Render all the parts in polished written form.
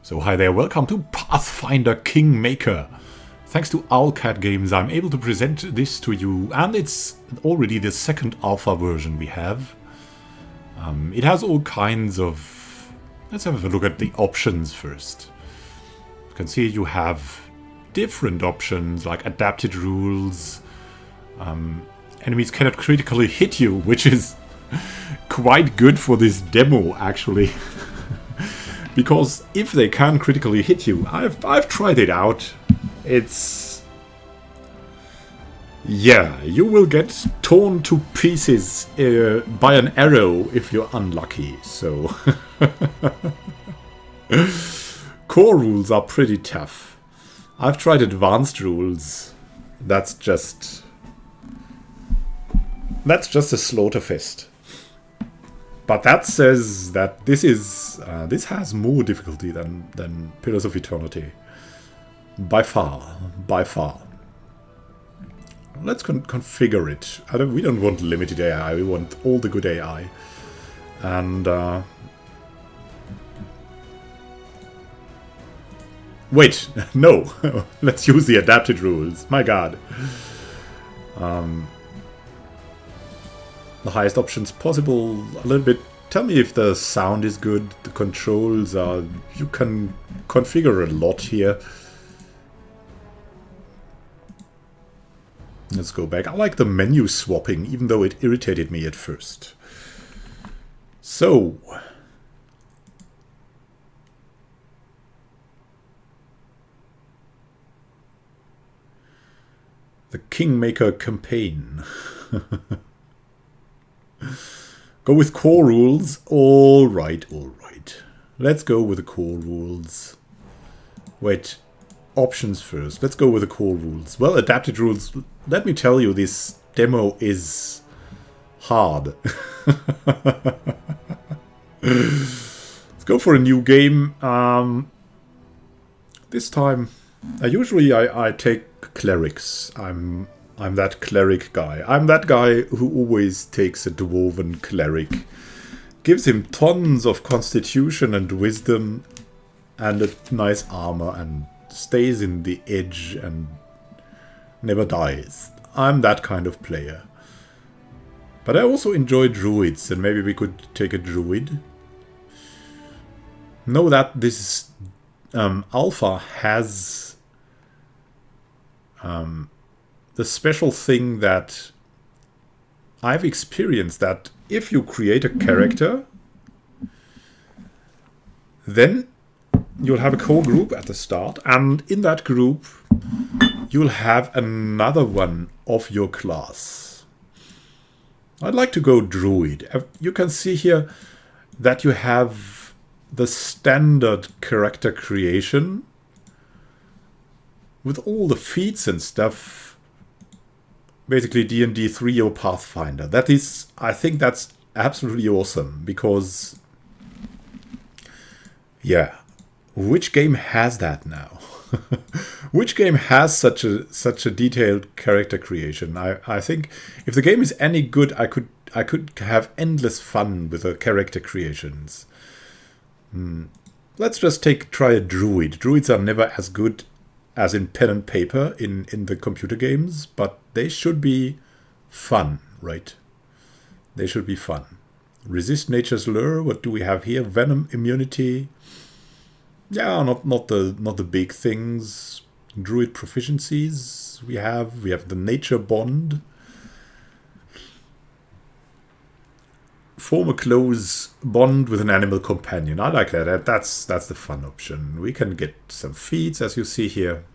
So hi there, welcome to Pathfinder Kingmaker. Thanks to Owlcat Games I'm able to present this to you, and it's already the second alpha version we have. It has all kinds of... Let's have a look at the options first. You can see you have different options like adapted rules. Enemies cannot critically hit you, which is quite good for this demo actually. Because if they can critically hit you, I've tried it out. It's... yeah, you will get torn to pieces by an arrow if you're unlucky, so... Core rules are pretty tough. I've tried advanced rules. That's just a slaughterfest. But that says that this has more difficulty than Pillars of Eternity. By far. Let's configure it. We don't want limited AI, we want all the good AI. And... wait, no. Let's use the adapted rules. My god. The highest options possible, a little bit. Tell me if the sound is good, the controls are... you can configure a lot here. Let's go back. I like the menu swapping, even though it irritated me at first. So... the Kingmaker campaign. Go with core rules. Alright. Let's go with the core rules. Wait, options first. Let's go with the core rules. Well, adapted rules. Let me tell you, this demo is hard. Let's go for a new game. This time, usually I take clerics. I'm that cleric guy. I'm that guy who always takes a dwarven cleric. Gives him tons of constitution and wisdom and a nice armor and stays in the edge and never dies. I'm that kind of player. But I also enjoy druids, and maybe we could take a druid. Know that this alpha has... the special thing that I've experienced, that if you create a character, then you'll have a core group at the start, and in that group you'll have another one of your class. I'd like to go druid. You can see here that you have the standard character creation with all the feats and stuff. Basically D&D 3 or Pathfinder. That is, I think that's absolutely awesome, because... yeah, which game has that now? Which game has such a detailed character creation? I think if the game is any good, I could have endless fun with the character creations. Let's just try a druid. Druids are never as good as in pen and paper in the computer games, but they should be fun, right? They should be fun. Resist nature's lure. What do we have here? Venom immunity. Yeah, not the big things. Druid proficiencies. We have the nature bond. Form a close bond with an animal companion. I like that. That's the fun option. We can get some feats, as you see here.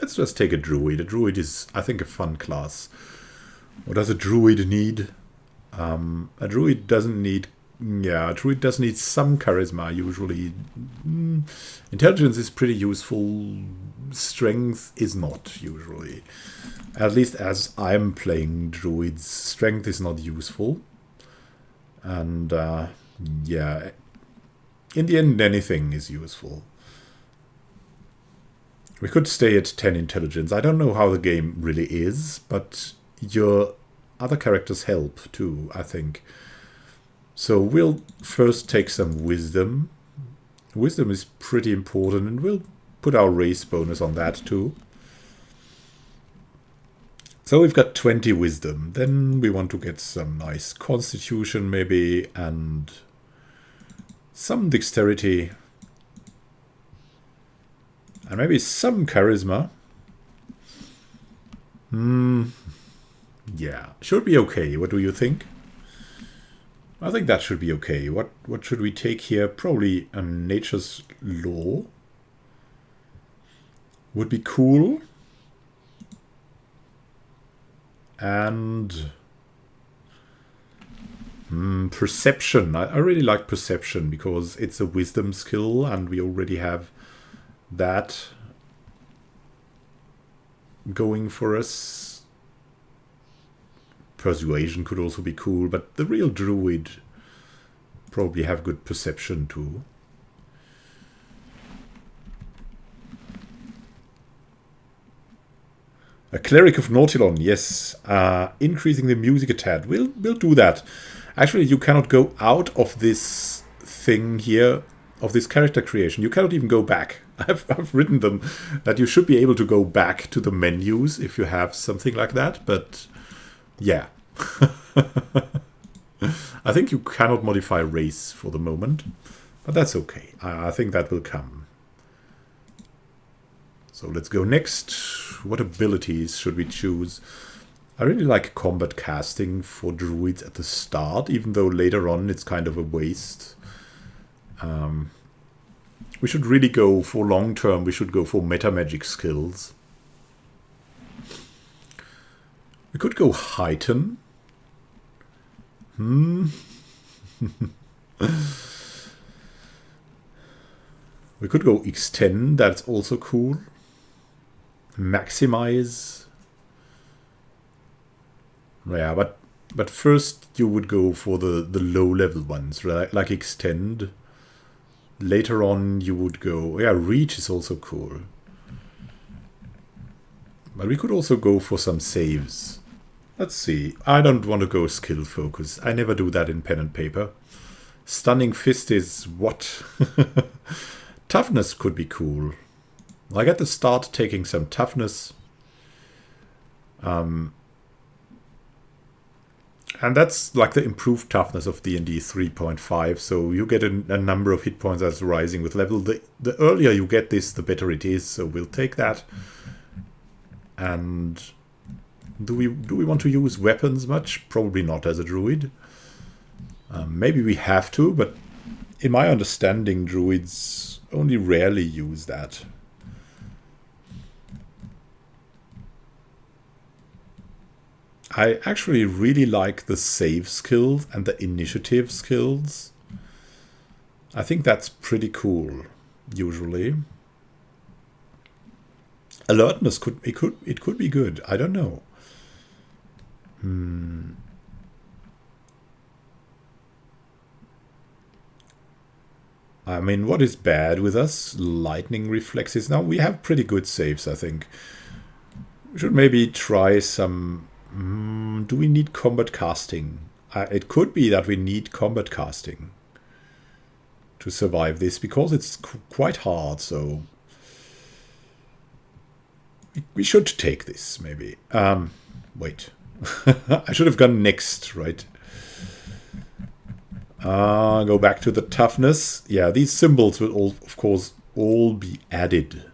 Let's just take a druid. A druid is, I think, a fun class. What does a druid need? A druid doesn't need... yeah, a druid does need some charisma, usually. Intelligence is pretty useful. Strength is not, usually. At least as I'm playing druids, strength is not useful. And, yeah, in the end, anything is useful. We could stay at 10 intelligence. I don't know how the game really is, but your other characters help too, I think. So we'll first take some wisdom. Wisdom is pretty important, and we'll put our race bonus on that too. So we've got 20 wisdom. Then we want to get some nice constitution maybe, and some dexterity. And maybe some charisma. Yeah, should be okay. What do you think? I think that should be okay. What should we take here? Probably a nature's law. Would be cool. And perception. I really like perception because it's a wisdom skill and we already have that going for us. Persuasion could also be cool, but the real druid probably have good perception too. A cleric of Nautilon, yes. Increasing the music a tad. We'll do that. Actually, you cannot go out of this thing here, of this character creation. You cannot even go back. I've written them that you should be able to go back to the menus if you have something like that, but yeah. I think you cannot modify race for the moment, but that's okay. I think that will come. So let's go next. What abilities should we choose? I really like combat casting for druids at the start, even though later on it's kind of a waste. We should really go for long term, we should go for meta magic skills. We could go heighten. We could go extend, that's also cool. Maximize. Yeah, but first you would go for the low level ones, right? Like extend. Later on you would go, yeah, reach is also cool. But we could also go for some saves. Let's see. I don't want to go skill focus. I never do that in pen and paper. Stunning fist is what? Toughness could be cool. I get to start taking some toughness. And that's like the improved toughness of D&D 3.5. So you get a number of hit points that's rising with level. The earlier you get this, the better it is. So we'll take that. And do we want to use weapons much? Probably not as a druid. Maybe we have to, but in my understanding, druids only rarely use that. I actually really like the save skills and the initiative skills. I think that's pretty cool, usually. Alertness could be good. I don't know. I mean, what is bad with us? Lightning reflexes. Now we have pretty good saves, I think. We should maybe try some. Do we need combat casting? It could be that we need combat casting to survive this because it's quite hard. So we should take this maybe. Wait, I should have gone next, right? Go back to the toughness. Yeah, these symbols will all, of course, all be added.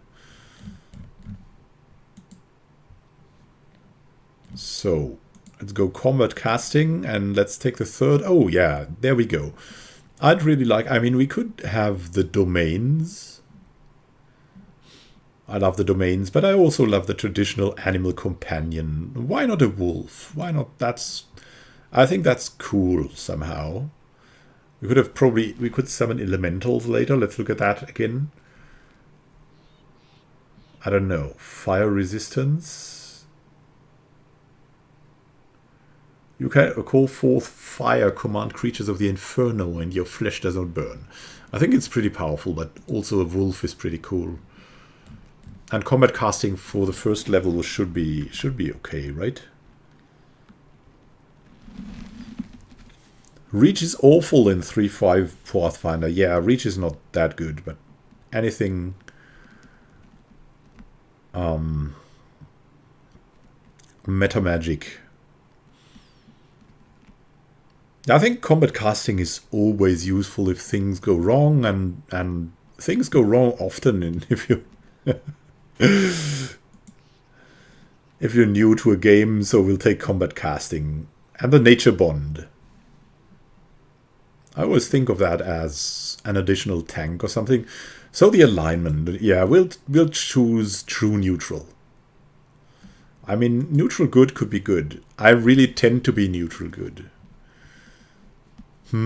So let's go combat casting and let's take the third. Oh yeah, there we go. I'd really like, I mean, we could have the domains. I love the domains, but I also love the traditional animal companion. Why not a wolf? Why not? I think that's cool somehow. We could summon elementals later. Let's look at that again. I don't know. Fire resistance. You can call forth fire, command creatures of the inferno, and your flesh does not burn. I think it's pretty powerful, but also a wolf is pretty cool. And combat casting for the first level should be okay, right? Reach is awful in 3.5 Pathfinder. Yeah, Reach is not that good, but anything... meta magic. I think combat casting is always useful if things go wrong, and things go wrong often. And if you're new to a game, so we'll take combat casting and the nature bond. I always think of that as an additional tank or something. So the alignment, yeah, we'll choose true neutral. I mean, neutral good could be good. I really tend to be neutral good. We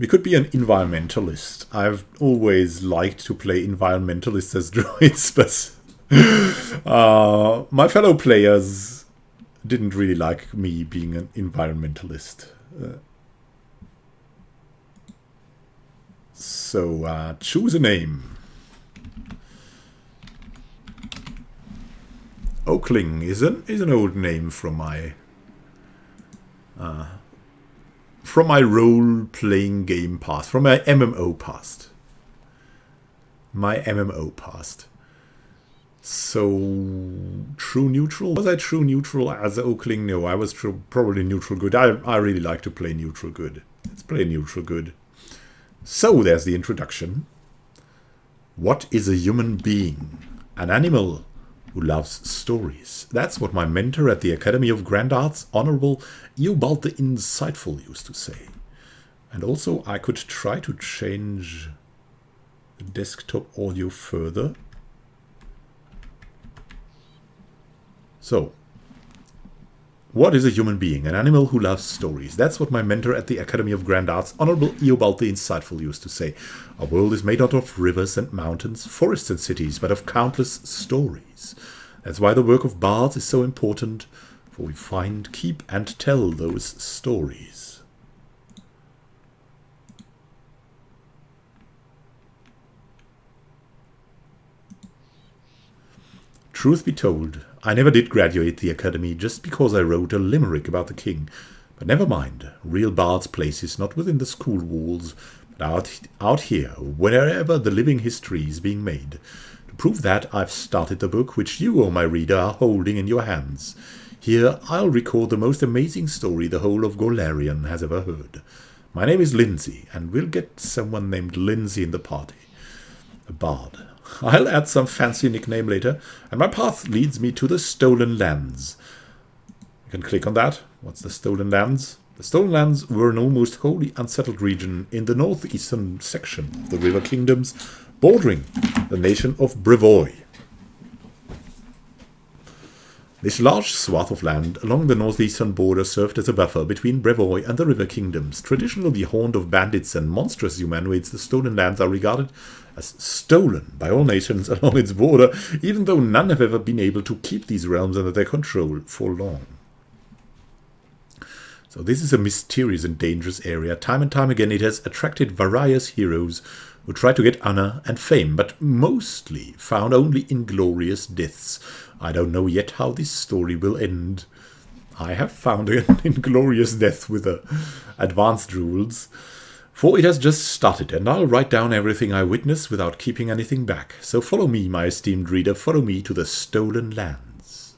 could be an environmentalist. I've always liked to play environmentalists as droids, but my fellow players didn't really like me being an environmentalist. So choose a name. Oakling is an old name from my role-playing game past, from my MMO past. So, true neutral? Was I true neutral as Oakling? No, I was probably neutral good. I really like to play neutral good. Let's play neutral good. So, there's the introduction. What is a human being? An animal who loves stories. That's what my mentor at the Academy of Grand Arts, Honorable Eobald the Insightful, used to say. And also, I could try to change the desktop audio further. So, what is a human being? An animal who loves stories. That's what my mentor at the Academy of Grand Arts, Honorable Eobald the Insightful, used to say. Our world is made out of rivers and mountains, forests and cities, but of countless stories. That's why the work of bards is so important, for we find, keep, and tell those stories. Truth be told, I never did graduate the academy just because I wrote a limerick about the king. But never mind, real bard's place is not within the school walls, but out here, wherever the living history is being made. To prove that, I've started the book which you, O my reader, are holding in your hands. Here I'll record the most amazing story the whole of Golarion has ever heard. My name is Lindsay, and we'll get someone named Lindsay in the party. A bard. I'll add some fancy nickname later, and my path leads me to the Stolen Lands. You can click on that. What's the Stolen Lands? The Stolen Lands were an almost wholly unsettled region in the northeastern section of the River Kingdoms, bordering the nation of Brevoy. This large swath of land along the northeastern border served as a buffer between Brevoy and the River Kingdoms. Traditionally haunt of bandits and monstrous humanoids, the Stolen Lands are regarded as stolen by all nations along its border, even though none have ever been able to keep these realms under their control for long. So this is a mysterious and dangerous area. Time and time again it has attracted various heroes who try to get honor and fame, but mostly found only inglorious deaths. I don't know yet how this story will end. I have found an inglorious death with advanced rules. For it has just started, and I'll write down everything I witness without keeping anything back. So follow me, my esteemed reader, follow me to the Stolen Lands.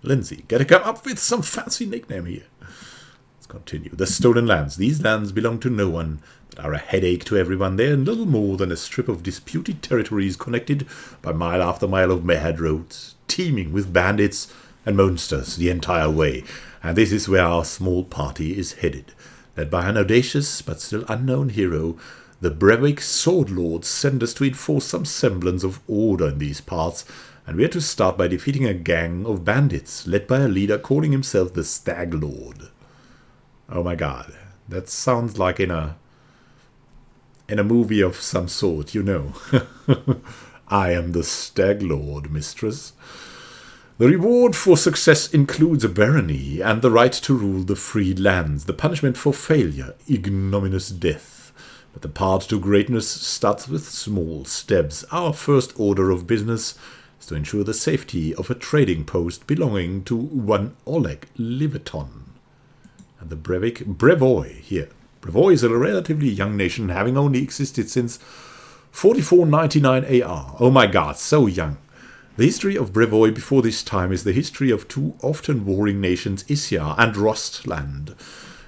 Lindsay, gotta come up with some fancy nickname here. Let's continue. The Stolen Lands. These lands belong to no one, but are a headache to everyone. They're little more than a strip of disputed territories connected by mile after mile of mayhead roads, teeming with bandits and monsters the entire way. And this is where our small party is headed. Led by an audacious but still unknown hero, the Brevik Sword Lords send us to enforce some semblance of order in these parts, and we are to start by defeating a gang of bandits, led by a leader calling himself the Stag Lord. Oh my god, that sounds like in a movie of some sort, you know. I am the Stag Lord, mistress. The reward for success includes a barony and the right to rule the freed lands. The punishment for failure, ignominious death. But the path to greatness starts with small steps. Our first order of business is to ensure the safety of a trading post belonging to one Oleg Liveton. the Brevoy here. Brevoy is a relatively young nation, having only existed since 4499 AR. Oh my god, so young. The history of Brevoy before this time is the history of two often warring nations, Isya and Rostland.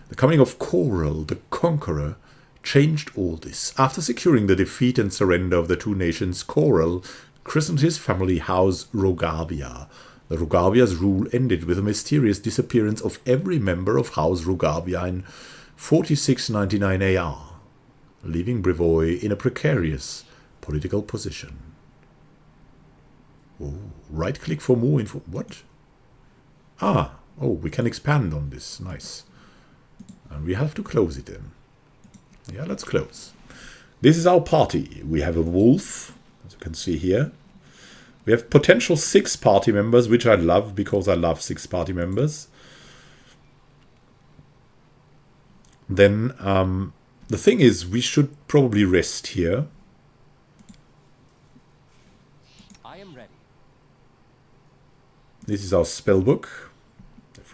The coming of Coral, the Conqueror, changed all this. After securing the defeat and surrender of the two nations, Coral christened his family house Rogavia. The Rogavia's rule ended with the mysterious disappearance of every member of House Rogavia in 4699 AR, leaving Brevoy in a precarious political position. Oh, right-click for more info. What? Oh, we can expand on this. Nice. And we have to close it then. Yeah, let's close. This is our party. We have a wolf, as you can see here. We have potential 6 party members, which I love because I love 6 party members. Then the thing is, we should probably rest here. I am ready. This is our spell book.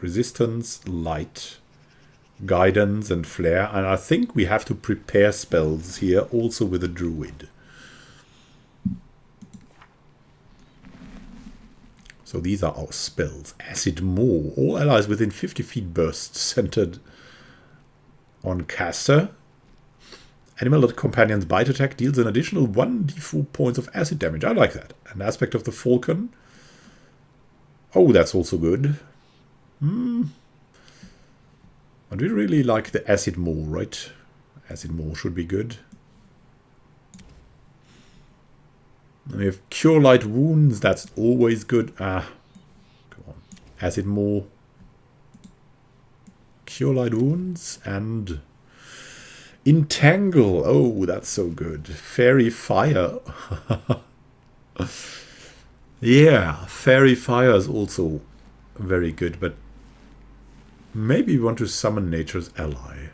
Resistance, light, guidance, and flare. And I think we have to prepare spells here also with a druid. So these are our spells. Acid Maw. All allies within 50 feet burst centered on caster. Animal that companions bite attack deals an additional 1d4 points of acid damage. I like that. An aspect of the falcon. Oh, that's also good. But we really like the Acid Maw, right? Acid Maw should be good. And we have Cure Light Wounds. That's always good. Come on. Acid Maw. Cure Light Wounds and Entangle. Oh, that's so good. Fairy Fire. Yeah, Fairy Fire is also very good, but maybe we want to summon Nature's Ally.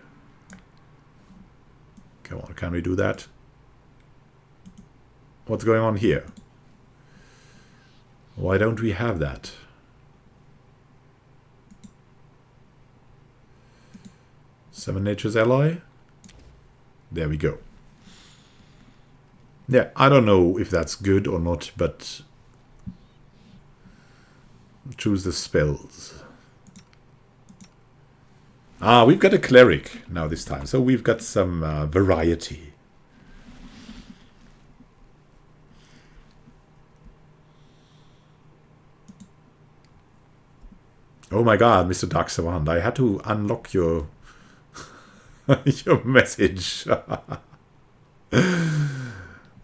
Come on, can we do that? What's going on here? Why don't we have that? Summon Nature's Ally. There we go. Yeah, I don't know if that's good or not, but choose the spells. Ah, we've got a cleric now this time, so we've got some variety. Oh my god, Mr. Dark Savant, I had to unlock your your message.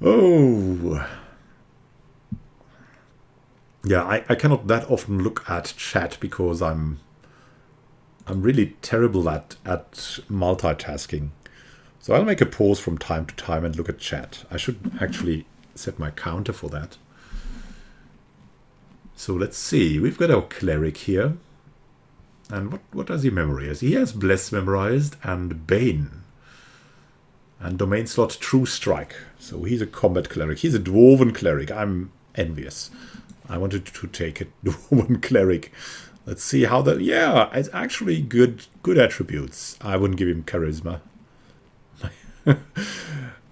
Oh. Yeah, I cannot that often look at chat because I'm really terrible at multitasking. So I'll make a pause from time to time and look at chat. I should actually set my counter for that. So let's see. We've got our cleric here. And what does he memorize? He has Bless memorized and Bane. And domain slot True Strike. So he's a combat cleric. He's a dwarven cleric. I'm envious. I wanted to take a dwarven cleric. Let's see how that... Yeah, it's actually good attributes. I wouldn't give him charisma.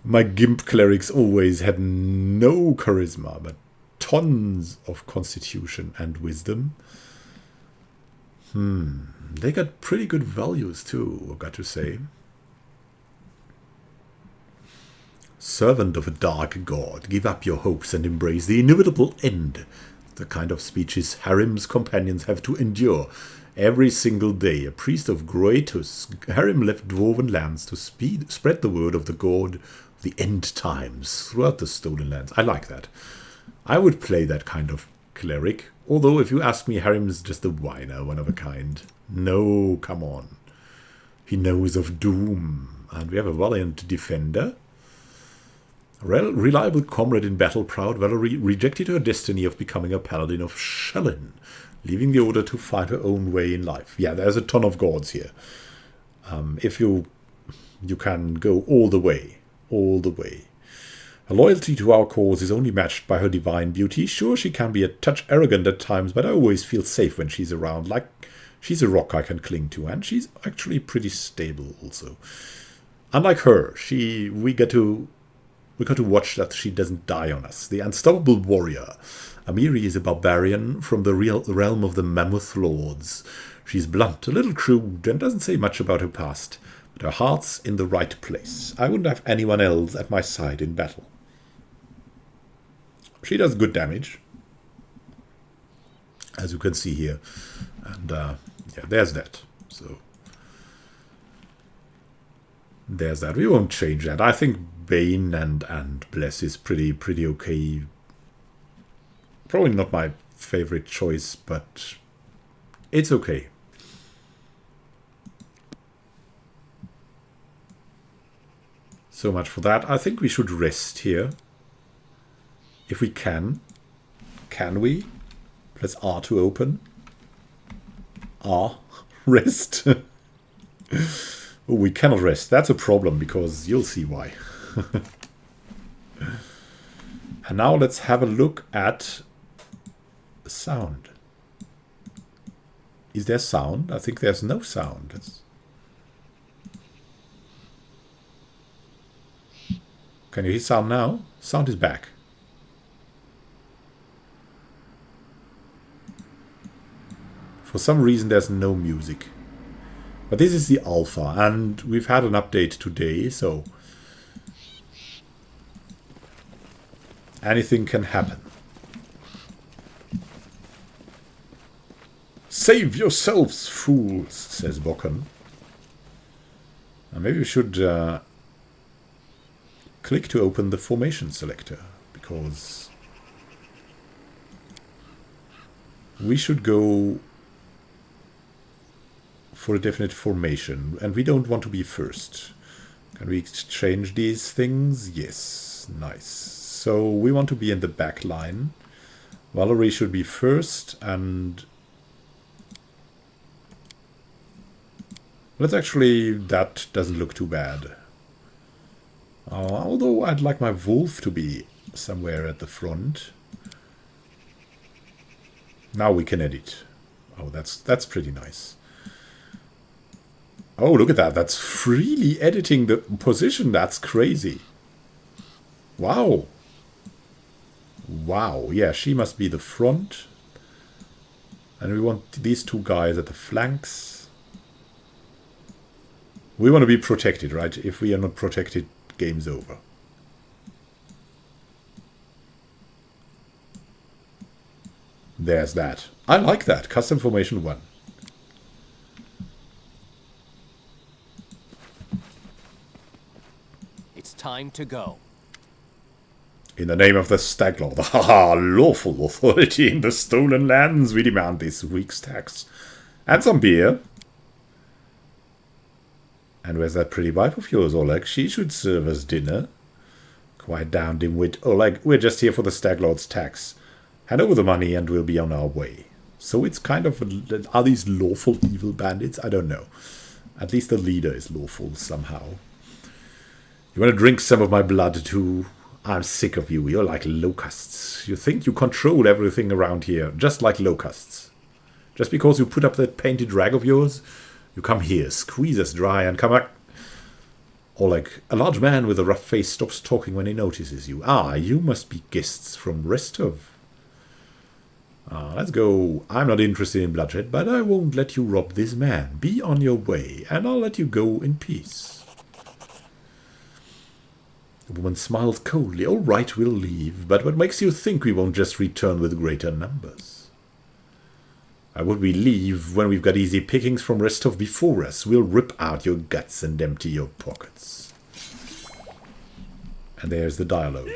My Gimp clerics always had no charisma, but tons of constitution and wisdom. They got pretty good values too, I've got to say. Servant of a dark god, give up your hopes and embrace the inevitable end. The kind of speeches Harim's companions have to endure. Every single day, a priest of Groetus, Harim left dwarven lands to spread the word of the god of the end times throughout the stolen lands. I like that. I would play that kind of cleric. Although, if you ask me, Harim's just a whiner, one of a kind. No, come on. He knows of doom. And we have a valiant defender. Reliable comrade in battle, proud Valerie rejected her destiny of becoming a paladin of Shellin, leaving the order to find her own way in life. Yeah, there's a ton of gods here. If you can go all the way. All the way. Her loyalty to our cause is only matched by her divine beauty. Sure, she can be a touch arrogant at times, but I always feel safe when she's around, like She's a rock I can cling to, and she's actually pretty stable also. Unlike her, we got to watch that she doesn't die on us. The unstoppable warrior. Amiri is a barbarian from the real realm of the Mammoth Lords. She's blunt, a little crude, and doesn't say much about her past, but her heart's in the right place. I wouldn't have anyone else at my side in battle. She does good damage, as you can see here. And yeah, there's that. So there's that. We won't change that. I think Bane and Bless is pretty okay. Probably not my favorite choice, but it's okay. So much for that. I think we should rest here. If we can. Can we? Press R to open. R. Rest. Oh, we cannot rest. That's a problem, because you'll see why. And now let's have a look at sound. Is there sound? I think there's no sound. Can you hear sound now? Sound is back. For some reason there's no music. But this is the alpha, and we've had an update today, so anything can happen. Save yourselves, fools, says Bokken. Maybe we should click to open the formation selector, because we should go for a definite formation, and we don't want to be first. Can we exchange these things? Yes, nice. So we want to be in the back line. Valerie should be first, and let's actually, that doesn't look too bad. Although I'd like my wolf to be somewhere at the front. Now we can edit. Oh, that's pretty nice. Oh, look at that. That's freely editing the position. That's crazy. Wow. Wow. Yeah, she must be the front. And we want these two guys at the flanks. We want to be protected, right? If we are not protected, game's over. There's that. I like that. Custom formation 1. Time to go. In the name of the Staglord, haha, lawful authority in the stolen lands, we demand this week's tax. And some beer. And where's that pretty wife of yours, Oleg? She should serve us dinner. Quiet down, dimwit. Oleg, we're just here for the Staglord's tax. Hand over the money and we'll be on our way. So it's kind of, are these lawful evil bandits? I don't know. At least the leader is lawful somehow. You want to drink some of my blood too? I'm sick of you. You're like locusts. You think you control everything around here, just like locusts. Just because you put up that painted rag of yours, you come here, squeeze us dry, and come back. Or like a large man with a rough face stops talking when he notices you. Ah, you must be guests from Restov. Let's go. I'm not interested in bloodshed, but I won't let you rob this man. Be on your way, and I'll let you go in peace. The woman smiles coldly. All right, we'll leave, but what makes you think we won't just return with greater numbers? Why would we leave when we've got easy pickings from Restov before us? We'll rip out your guts and empty your pockets. And there's the dialogue.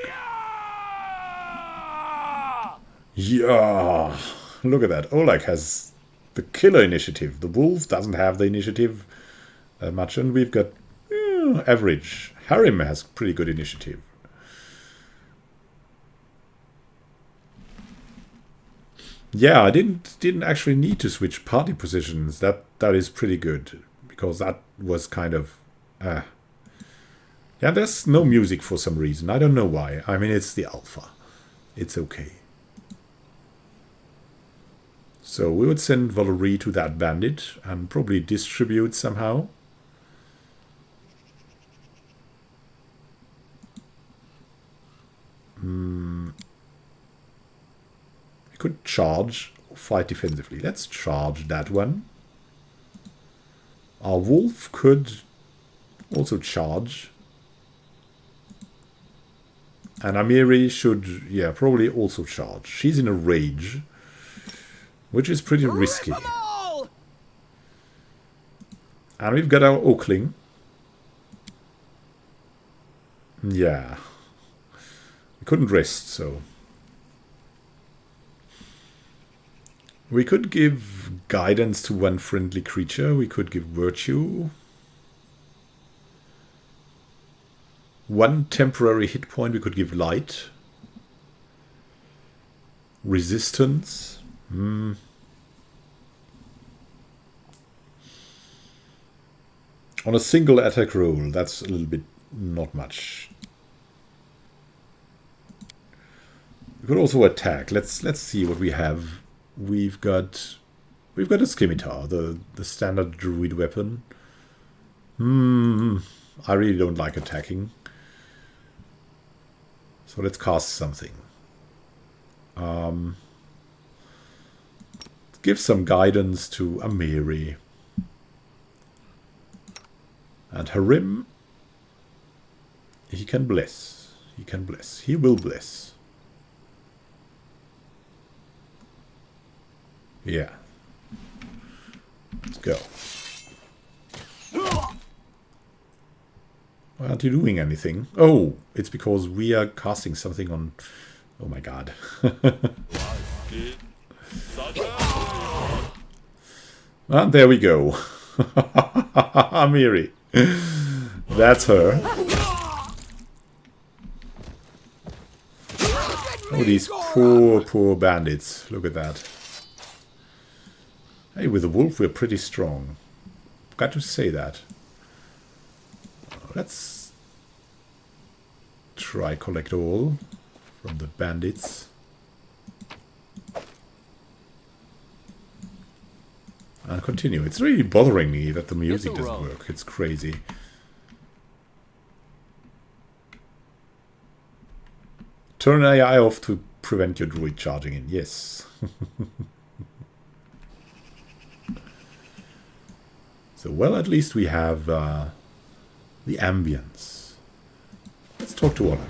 Yeah! Look at that. Oleg has the killer initiative. The wolf doesn't have the initiative that much, and we've got average. Harim has pretty good initiative. Yeah, I didn't actually need to switch party positions. That is pretty good, because that was kind of yeah, there's no music for some reason. I don't know why. I mean, it's the alpha. It's okay. So we would send Valerie to that bandit and probably distribute somehow. We could charge or fight defensively. Let's charge that one. Our wolf could also charge. And Amiri should, yeah, probably also charge. She's in a rage, which is pretty risky. And we've got our Oakling. Yeah. We couldn't rest, so... We could give guidance to one friendly creature. We could give virtue. One temporary hit point. We could give light. Resistance. On a single attack roll, that's a little bit not much. We could also attack. Let's see what we have. We've got a scimitar, the standard druid weapon. I really don't like attacking. So let's cast something. Give some guidance to Amiri. And Harim, he can bless. He can bless. He will bless. Yeah. Let's go. Why aren't you doing anything? Oh, it's because we are casting something on... Oh my god. And there we go. Amiri. That's her. Oh, these poor bandits. Look at that. Hey, with the wolf we're pretty strong. Got to say that. Let's try collect all from the bandits. And continue. It's really bothering me that the music doesn't work. It's crazy. Turn AI off to prevent your druid charging in. Yes. So, well, at least we have the ambience. Let's talk to Oleg.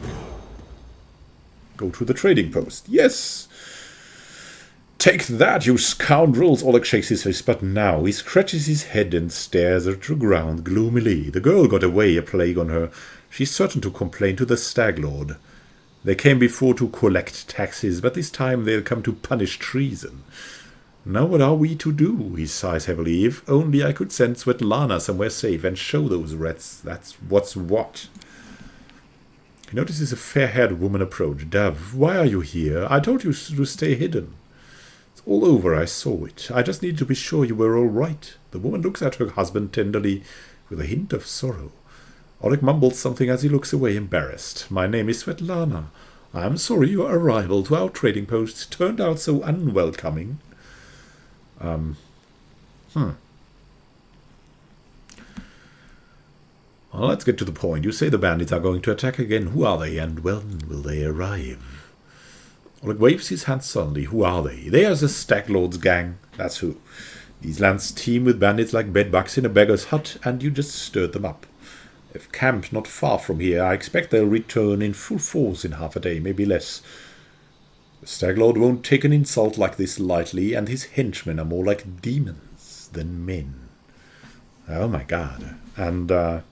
Go to the trading post. Yes! Take that, you scoundrels! Oleg shakes his face, but now he scratches his head and stares at the ground gloomily. The girl got away, a plague on her. She's certain to complain to the Stag Lord. They came before to collect taxes, but this time they'll come to punish treason. Now what are we to do? He sighs heavily. If only I could send Svetlana somewhere safe and show those rats that's what's what. He notices a fair-haired woman approach. Dove, why are you here? I told you to stay hidden. It's all over, I saw it. I just needed to be sure you were all right. The woman looks at her husband tenderly, with a hint of sorrow. Oleg mumbles something as he looks away, embarrassed. My name is Svetlana. I am sorry your arrival to our trading post turned out so unwelcoming. Well, let's get to the point. You say the bandits are going to attack again. Who are they, and when will they arrive? Oleg waves his hand suddenly. Who are they? They are the Stag Lord's gang. That's who. These lands teem with bandits like bedbugs in a beggar's hut, and you just stirred them up. They've camped not far from here. I expect they'll return in full force in half a day, maybe less. The Stag Lord won't take an insult like this lightly, and his henchmen are more like demons than men. Oh my god. And,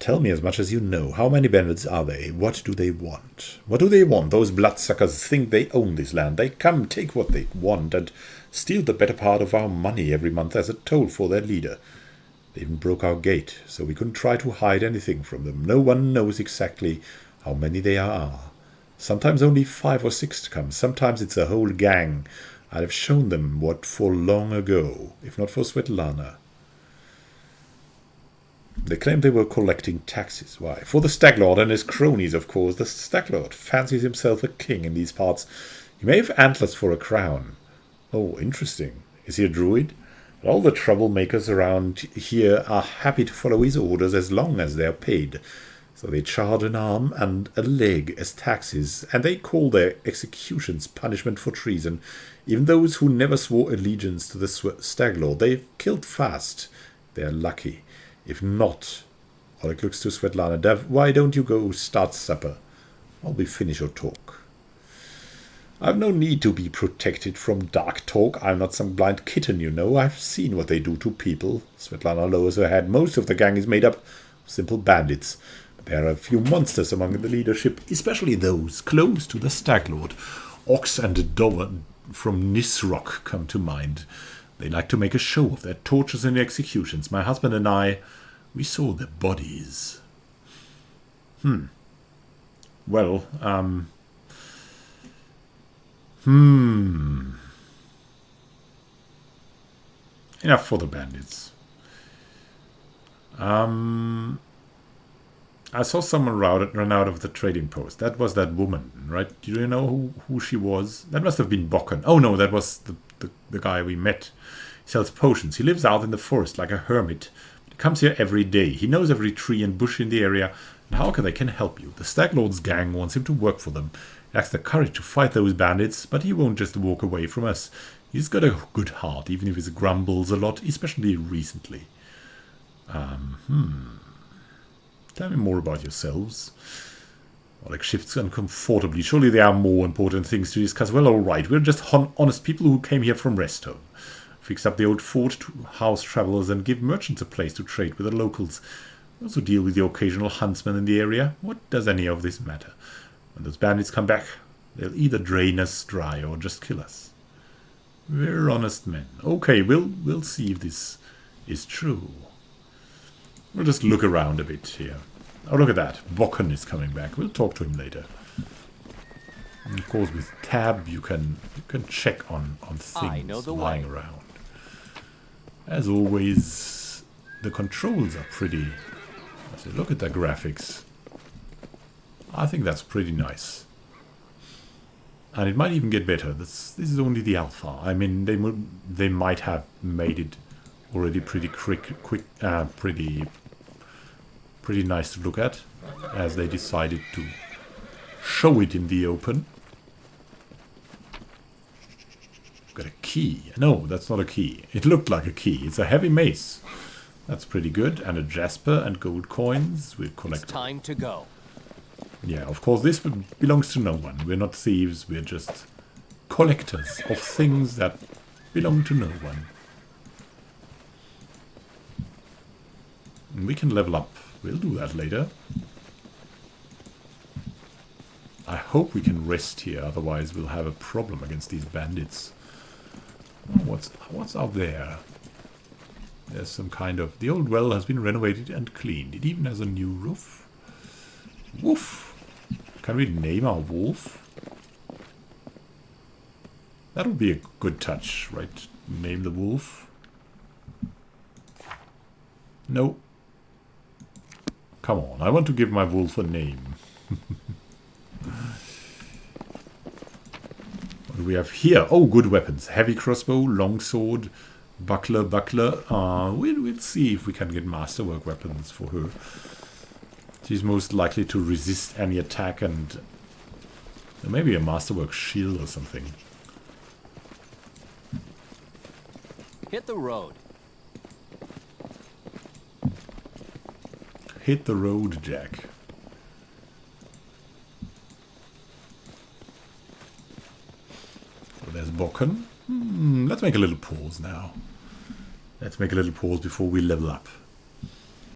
tell me as much as you know. How many bandits are they? What do they want? What do they want? Those bloodsuckers think they own this land. They come, take what they want, and steal the better part of our money every month as a toll for their leader. They even broke our gate, so we couldn't try to hide anything from them. No one knows exactly how many they are. Sometimes only 5 or 6 come. Sometimes it's a whole gang. I'd have shown them what for long ago, if not for Svetlana. They claimed they were collecting taxes. Why? For the Stag Lord and his cronies, of course. The Stag Lord fancies himself a king in these parts. He may have antlers for a crown, Oh, interesting. Is he a druid? All the troublemakers around here are happy to follow his orders as long as they are paid. So they charge an arm and a leg as taxes, and they call their executions punishment for treason. Even those who never swore allegiance to the stag lord, they've killed fast. They're lucky. If not, Oleg looks to Svetlana. Dev, why don't you go start supper? While we finish your talk. I've no need to be protected from dark talk. I'm not some blind kitten, you know. I've seen what they do to people. Svetlana lowers her head. Most of the gang is made up of simple bandits. But there are a few monsters among the leadership, especially those close to the Stag Lord. Ox and Dover from Nisrock come to mind. They like to make a show of their tortures and executions. My husband and I, we saw their bodies. Well, enough for the bandits. I saw someone run out of the trading post. That was that woman, right? Do you know who she was? That must have been Bokken. Oh no, that was the guy we met. He sells potions. He lives out in the forest like a hermit. He comes here every day. He knows every tree and bush in the area. And how they can help you? The Stag Lord's gang wants him to work for them. He lacks the courage to fight those bandits, but he won't just walk away from us. He's got a good heart, even if he grumbles a lot, especially recently. Tell me more about yourselves. Oleg shifts uncomfortably. Surely there are more important things to discuss. Well, all right. We're just honest people who came here from Restov. Fix up the old fort to house travelers and give merchants a place to trade with the locals. We also deal with the occasional huntsman in the area. What does any of this matter? When those bandits come back, they'll either drain us dry or just kill us. We're honest men. Okay, we'll see if this is true. We'll just look around a bit here. Oh, look at that. Bokken is coming back. We'll talk to him later. And of course, with tab, you can check on things lying around. As always, the controls are pretty... Look at the graphics. I think that's pretty nice. And it might even get better. This is only the alpha. I mean, they might have made it already pretty pretty nice to look at, as they decided to show it in the open. Got a key. No, that's not a key. It looked like a key. It's a heavy mace. That's pretty good. And a jasper and gold coins. We'll collect. It's time to go. Yeah, of course, this belongs to no one. We're not thieves. We're just collectors of things that belong to no one. And we can level up. We'll do that later. I hope we can rest here, otherwise we'll have a problem against these bandits. Oh, what's out there? There's some kind of... The old well has been renovated and cleaned. It even has a new roof. Woof! Can we name our wolf? That would be a good touch, right? Name the wolf. No. Come on, I want to give my wolf a name. What do we have here? Oh, good weapons. Heavy crossbow, longsword, buckler. We'll see if we can get masterwork weapons for her. She's most likely to resist any attack, and maybe a masterwork shield or something. Hit the road. Hit the road, Jack. So there's Bokken. Let's make a little pause now. Let's make a little pause before we level up.